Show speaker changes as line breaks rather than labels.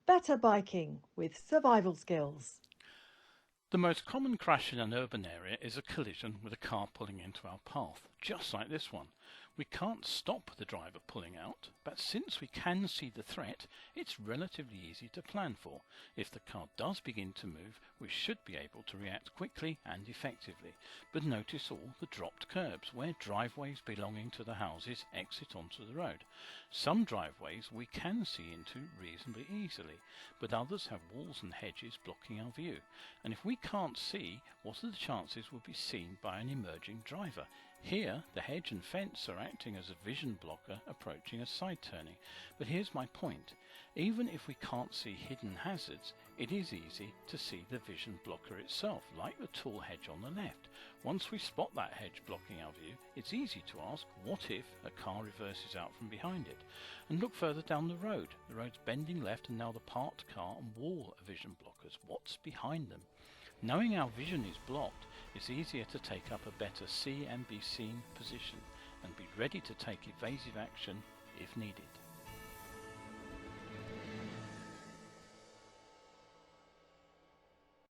Better biking with survival skills.
The most common crash in an urban area is a collision with a car pulling into our path, just like this one. We can't stop the driver pulling out, but since we can see the threat, it's relatively easy to plan for. If the car does begin to move, we should be able to react quickly and effectively. But notice all the dropped curbs, where driveways belonging to the houses exit onto the road. Some driveways we can see into reasonably easily, but others have walls and hedges blocking our view. And if we can't see, what are the chances we'll be seen by an emerging driver? Here, the hedge and fence are acting as a vision blocker approaching a side turning. But here's my point. Even if we can't see hidden hazards, it is easy to see the vision blocker itself, like the tall hedge on the left. Once we spot that hedge blocking our view, it's easy to ask, what if a car reverses out from behind it? And look further down the road. The road's bending left and now the parked car and wall are vision blockers. What's behind them? Knowing our vision is blocked, it's easier to take up a better see and be seen position and be ready to take evasive action if needed.